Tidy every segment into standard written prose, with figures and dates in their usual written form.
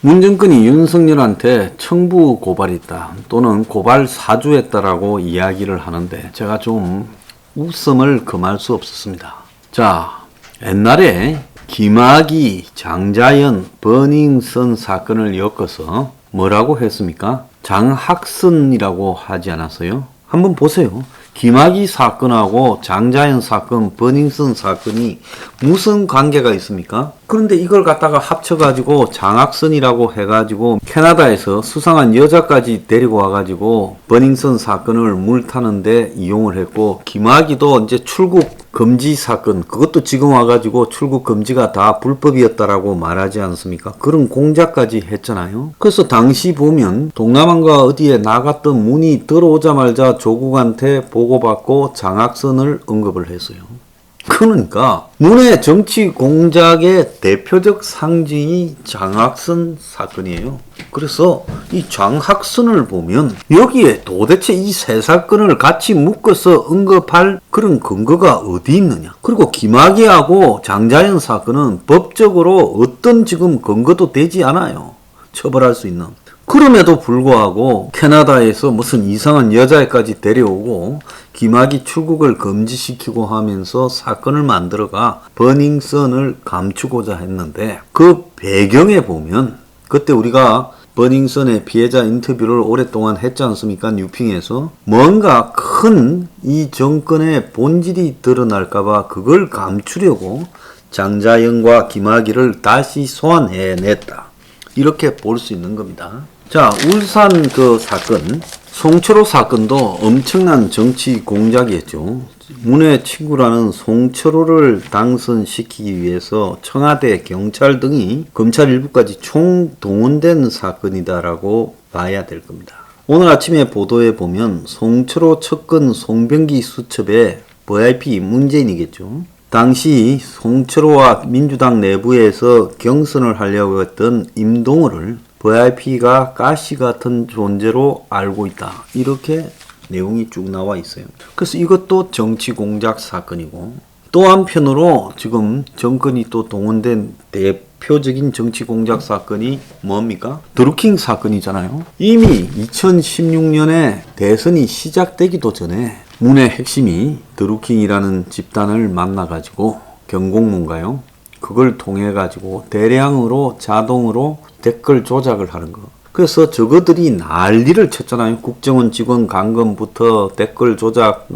문정권이 윤석열한테 청부 고발했다 또는 고발 사주했다라고 이야기를 하는데 제가 좀 웃음을 금할 수 없었습니다. 자, 옛날에 김학의, 장자연, 버닝썬 사건을 엮어서 뭐라고 했습니까? 장학선이라고 하지 않았어요? 한번 보세요. 김학의 사건하고 장자연 사건, 버닝썬 사건이 무슨 관계가 있습니까? 그런데 이걸 갖다가 합쳐가지고 장학선이라고 해가지고 캐나다에서 수상한 여자까지 데리고 와가지고 버닝썬 사건을 물타는데 이용을 했고, 김학의도 이제 출국 금지 사건, 그것도 지금 와가지고 출국 금지가 다 불법이었다라고 말하지 않습니까? 그런 공작까지 했잖아요. 그래서 당시 보면 동남아가 어디에 나갔던 문이 들어오자마자 조국한테 보고받고 장학선을 언급을 했어요. 그러니까 문의 정치 공작의 대표적 상징이 장학선 사건이에요. 그래서 이 장학선을 보면 여기에 도대체 이 세 사건을 같이 묶어서 언급할 그런 근거가 어디 있느냐. 그리고 김학의하고 장자연 사건은 법적으로 어떤 지금 근거도 되지 않아요. 처벌할 수 있는. 그럼에도 불구하고 캐나다에서 무슨 이상한 여자애까지 데려오고 김학의 출국을 금지시키고 하면서 사건을 만들어가 버닝썬을 감추고자 했는데, 그 배경에 보면 그때 우리가 버닝썬의 피해자 인터뷰를 오랫동안 했지 않습니까? 뉴핑에서 뭔가 큰 이 정권의 본질이 드러날까봐 그걸 감추려고 장자연과 김학의를 다시 소환해냈다, 이렇게 볼 수 있는 겁니다. 자, 울산 그 사건, 송철호 사건도 엄청난 정치 공작이었죠. 문의 친구라는 송철호를 당선시키기 위해서 청와대, 경찰 등이 검찰 일부까지 총동원된 사건이다라고 봐야 될 겁니다. 오늘 아침에 보도에 보면 송철호 측근 송병기 수첩의 VIP 문재인이겠죠. 당시 송철호와 민주당 내부에서 경선을 하려고 했던 임동호를 VIP가 가시 같은 존재로 알고 있다, 이렇게 내용이 쭉 나와 있어요. 그래서 이것도 정치 공작 사건이고, 또 한편으로 지금 정권이 또 동원된 대표적인 정치 공작 사건이 뭡니까? 드루킹 사건이잖아요. 이미 2016년에 대선이 시작되기도 전에 문의 핵심이 드루킹이라는 집단을 만나가지고 경공문가요? 그걸 통해 가지고 대량으로 자동으로 댓글 조작을 하는 거. 그래서 저거들이 난리를 쳤잖아요. 국정원 직원 감금부터 댓글 조작,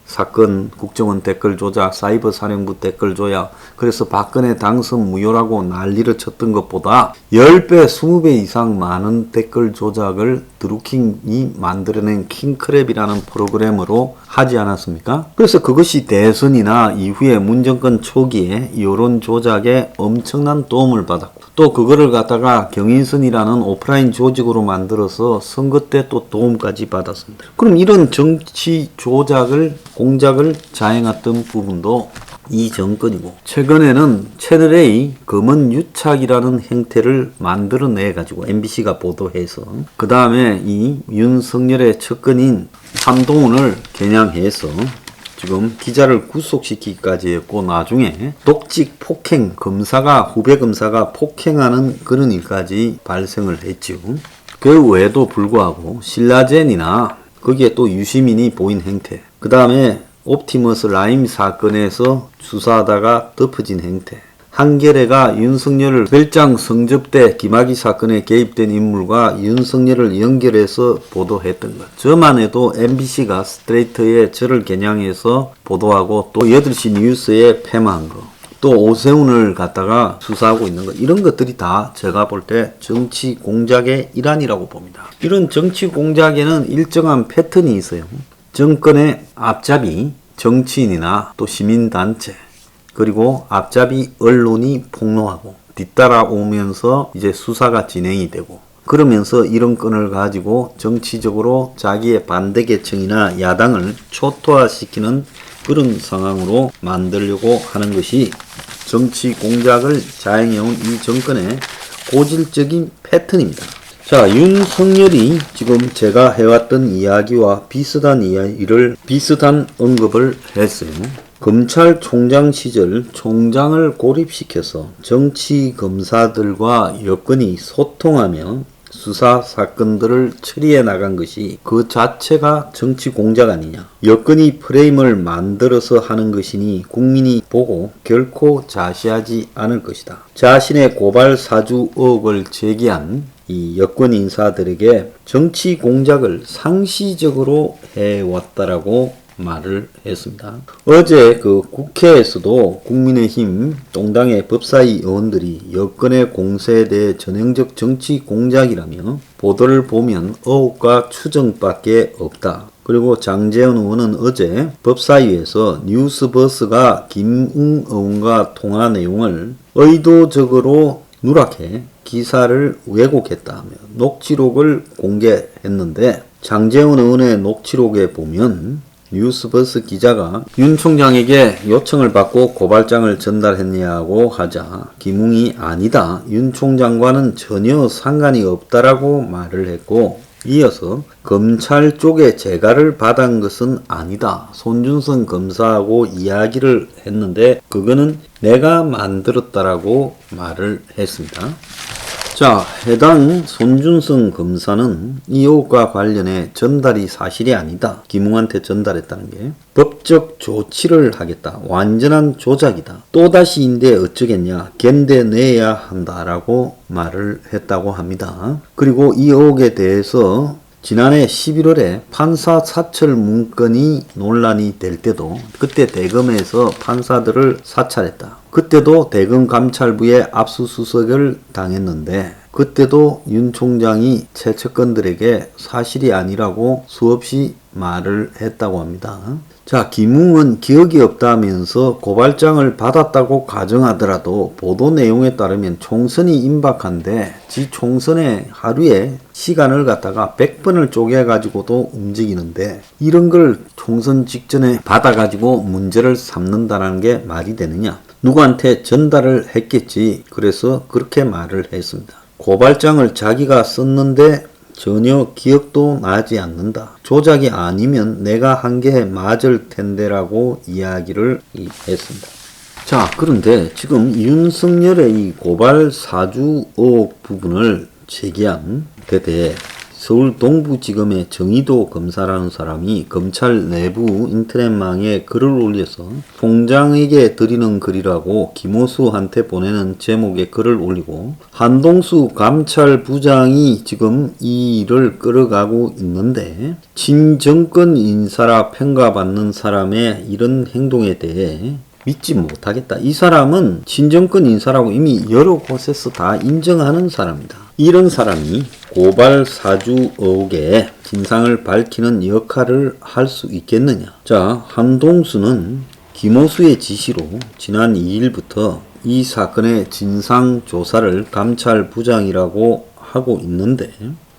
사건, 국정원 댓글 조작, 사이버 사령부 댓글 조작. 그래서 박근혜 당선 무효라고 난리를 쳤던 것보다 10배, 20배 이상 많은 댓글 조작을 드루킹이 만들어낸 킹크랩이라는 프로그램으로 하지 않았습니까? 그래서 그것이 대선이나 이후에 문정권 초기에 여론 조작에 엄청난 도움을 받았고, 또 그거를 갖다가 경인선이라는 오프라인 조직으로 만들어서 선거 때 또 도움까지 받았습니다. 그럼 이런 정치 조작을, 공작을 자행했던 부분도 이 정권이고, 최근에는 채널A 검은 유착이라는 행태를 만들어내 가지고 MBC가 보도해서 그 다음에 이 윤석열의 측근인 한동훈을 겨냥해서 지금 기자를 구속시키기까지 했고, 나중에 독직 폭행, 후배 검사가 폭행하는 그런 일까지 발생을 했죠. 그 외에도 불구하고 신라젠이나 거기에 또 유시민이 보인 행태, 그 다음에 옵티머스 라임 사건에서 수사하다가 덮어진 행태, 한겨레가 윤석열을 별장 성접 때 김학의 사건에 개입된 인물과 윤석열을 연결해서 보도했던 것. 저만 해도 MBC가 스트레이트에 저를 겨냥해서 보도하고, 또 8시 뉴스에 폐마한 거, 또 오세훈을 갖다가 수사하고 있는 것, 이런 것들이 다 제가 볼 때 정치 공작의 일환이라고 봅니다. 이런 정치 공작에는 일정한 패턴이 있어요. 정권의 앞잡이 정치인이나 또 시민단체, 그리고 앞잡이 언론이 폭로하고 뒤따라오면서 이제 수사가 진행이 되고, 그러면서 이런 건을 가지고 정치적으로 자기의 반대 계층이나 야당을 초토화시키는 그런 상황으로 만들려고 하는 것이 정치 공작을 자행해온 이 정권의 고질적인 패턴입니다. 자, 윤석열이 지금 제가 해왔던 이야기와 비슷한 이야기를, 비슷한 언급을 했어요. 검찰총장 시절 총장을 고립시켜서 정치 검사들과 여건이 소통하며 수사 사건들을 처리해 나간 것이 그 자체가 정치 공작 아니냐. 여건이 프레임을 만들어서 하는 것이니 국민이 보고 결코 자시하지 않을 것이다. 자신의 고발 사주 의혹을 제기한 이 여권 인사들에게 정치 공작을 상시적으로 해왔다라고 말을 했습니다. 어제 그 국회에서도 국민의힘 동당의 법사위 의원들이 여권의 공세에 대해 전형적 정치 공작이라며 보도를 보면 의혹과 추정밖에 없다. 그리고 장제원 의원은 어제 법사위에서 뉴스버스가 김웅 의원과 통화 내용을 의도적으로 누락해 기사를 왜곡했다며 녹취록을 공개했는데 장제원 의원의 녹취록에 보면 뉴스버스 기자가 윤 총장에게 요청을 받고 고발장을 전달했냐고 하자 김웅이 아니다. 윤 총장과는 전혀 상관이 없다라고 말을 했고 이어서 검찰 쪽에 재가를 받은 것은 아니다. 손준성 검사하고 이야기를 했는데 그거는 내가 만들었다라고 말을 했습니다. 자, 해당 손준성 검사는 이 의혹과 관련해 전달이 사실이 아니다. 김웅한테 전달했다는 게 법적 조치를 하겠다. 완전한 조작이다. 또다시인데 어쩌겠냐. 견뎌내야 한다라고 말을 했다고 합니다. 그리고 이 의혹에 대해서 지난해 11월에 판사 사찰 문건이 논란이 될 때도 그때 대검에서 판사들을 사찰했다. 그때도 대검 감찰부에 압수수색을 당했는데 그때도 윤 총장이 최측근들에게 사실이 아니라고 수없이 말을 했다고 합니다. 자, 김웅은 기억이 없다면서 고발장을 받았다고 가정하더라도 보도 내용에 따르면 총선이 임박한데 지 총선에 하루에 시간을 갖다가 100번을 쪼개가지고도 움직이는데 이런 걸 총선 직전에 받아가지고 문제를 삼는다는 게 말이 되느냐. 누구한테 전달을 했겠지. 그래서 그렇게 말을 했습니다. 고발장을 자기가 썼는데 전혀 기억도 나지 않는다. 조작이 아니면 내가 한 게 맞을 텐데라고 이야기를 했습니다. 자, 그런데 지금 윤석열의 이 고발 사주 의혹 부분을 제기한 데 대해 서울 동부지검의 정의도 검사라는 사람이 검찰 내부 인터넷망에 글을 올려서 총장에게 드리는 글이라고 김호수한테 보내는 제목의 글을 올리고 한동수 감찰부장이 지금 이 일을 끌어가고 있는데 친정권 인사라 평가받는 사람의 이런 행동에 대해 믿지 못하겠다. 이 사람은 친정권 인사라고 이미 여러 곳에서 다 인정하는 사람이다. 이런 사람이 고발 사주 의혹의 진상을 밝히는 역할을 할 수 있겠느냐. 자, 한동수는 김호수의 지시로 지난 2일부터 이 사건의 진상 조사를 감찰부장이라고 하고 있는데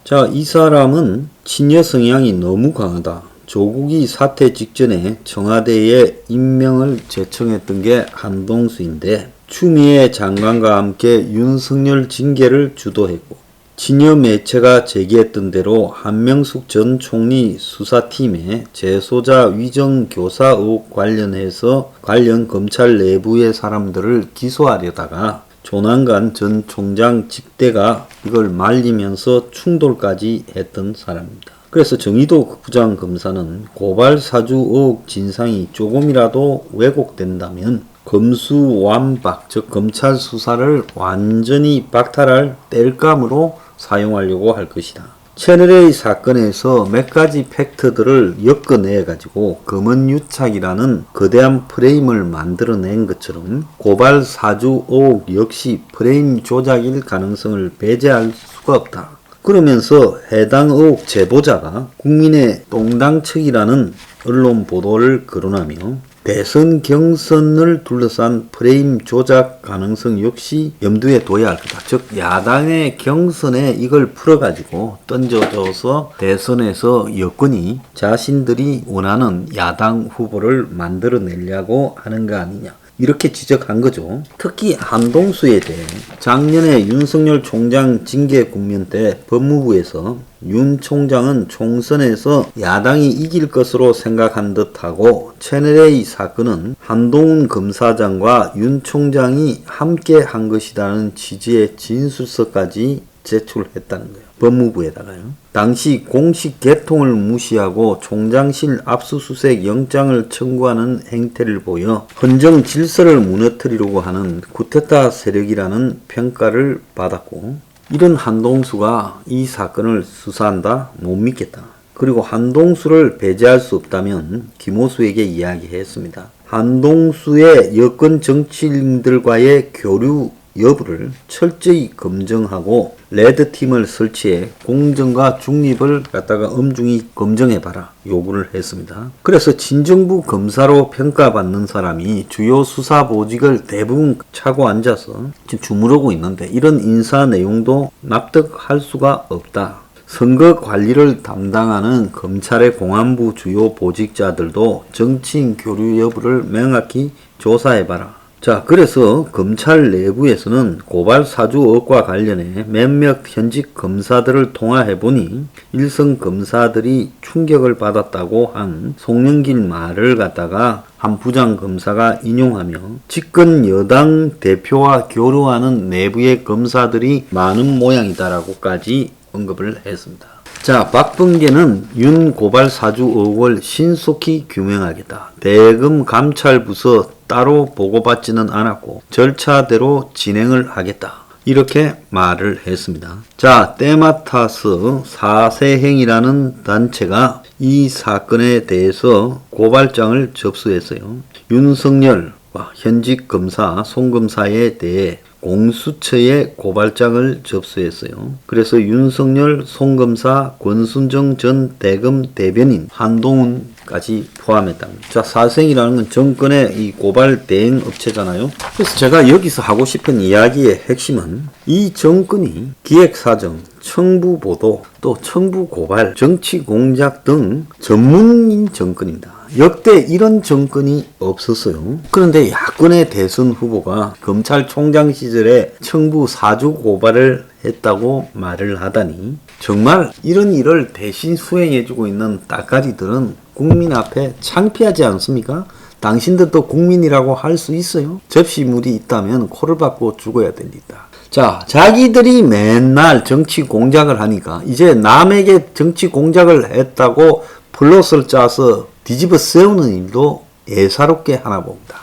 자, 이 사람은 친여 성향이 너무 강하다. 조국이 사퇴 직전에 청와대에 임명을 제청했던 게 한동수인데 추미애 장관과 함께 윤석열 징계를 주도했고 친여 매체가 제기했던 대로 한명숙 전 총리 수사팀에 재소자 위정 교사 의혹 관련해서 관련 검찰 내부의 사람들을 기소하려다가 조난관 전 총장 직대가 이걸 말리면서 충돌까지 했던 사람입니다. 그래서 정의도 부장검사는 고발 사주 의혹 진상이 조금이라도 왜곡된다면 검수완박, 즉 검찰 수사를 완전히 박탈할 땔감으로 사용하려고 할 것이다. 채널A 사건에서 몇 가지 팩트들을 엮어내가지고 검언유착이라는 거대한 프레임을 만들어낸 것처럼 고발 사주 의혹 역시 프레임 조작일 가능성을 배제할 수가 없다. 그러면서 해당 의혹 제보자가 국민의 동당 측이라는 언론 보도를 거론하며 대선 경선을 둘러싼 프레임 조작 가능성 역시 염두에 둬야 할 거다. 즉 야당의 경선에 이걸 풀어가지고 던져줘서 대선에서 여권이 자신들이 원하는 야당 후보를 만들어내려고 하는 거 아니냐. 이렇게 지적한 거죠. 특히 한동수에 대해 작년에 윤석열 총장 징계 국면 때 법무부에서 윤 총장은 총선에서 야당이 이길 것으로 생각한 듯하고 채널A 사건은 한동훈 검사장과 윤 총장이 함께 한 것이라는 취지의 진술서까지 제출했다는 거예요. 법무부에다가요. 당시 공식 개통을 무시하고 총장실 압수수색 영장을 청구하는 행태를 보여 헌정 질서를 무너뜨리려고 하는 쿠데타 세력이라는 평가를 받았고, 이런 한동수가 이 사건을 수사한다? 못 믿겠다. 그리고 한동수를 배제할 수 없다면 김호수에게 이야기했습니다. 한동수의 여권 정치인들과의 교류 여부를 철저히 검증하고 레드팀을 설치해 공정과 중립을 갖다가 엄중히 검증해봐라 요구를 했습니다. 그래서 진정부 검사로 평가받는 사람이 주요 수사 보직을 대부분 차고 앉아서 지금 주무르고 있는데 이런 인사 내용도 납득할 수가 없다. 선거 관리를 담당하는 검찰의 공안부 주요 보직자들도 정치인 교류 여부를 명확히 조사해봐라. 자, 그래서 검찰 내부에서는 고발 사주 의혹과 관련해 몇몇 현직 검사들을 통화해보니 일선 검사들이 충격을 받았다고 한 송영길 말을 갖다가 한 부장검사가 인용하며 집권 여당 대표와 교류하는 내부의 검사들이 많은 모양이다라고까지 언급을 했습니다. 자, 박범계는 윤 고발 사주 의혹을 신속히 규명하겠다. 대검 감찰부서 따로 보고받지는 않았고 절차대로 진행을 하겠다. 이렇게 말을 했습니다. 자, 때마타서 사세행이라는 단체가 이 사건에 대해서 고발장을 접수했어요. 윤석열과 현직 검사 송 검사에 대해 공수처에 고발장을 접수했어요. 그래서 윤석열, 송 검사, 권순정 전 대검 대변인, 한동훈까지 포함했답니다. 자, 사생이라는 건 정권의 이 고발 대행 업체잖아요. 그래서 제가 여기서 하고 싶은 이야기의 핵심은 이 정권이 기획사정, 청부보도, 또 청부고발, 정치공작 등 전문인 정권입니다. 역대 이런 정권이 없었어요. 그런데 야권의 대선 후보가 검찰총장 시절에 청부 사주 고발을 했다고 말을 하다니 정말 이런 일을 대신 수행해주고 있는 따까리들은 국민 앞에 창피하지 않습니까? 당신들도 국민이라고 할 수 있어요? 접시물이 있다면 코를 박고 죽어야 됩니다. 자, 자기들이 맨날 정치 공작을 하니까 이제 남에게 정치 공작을 했다고 플롯을 짜서 뒤집어 세우는 일도 예사롭게 하나 봅니다.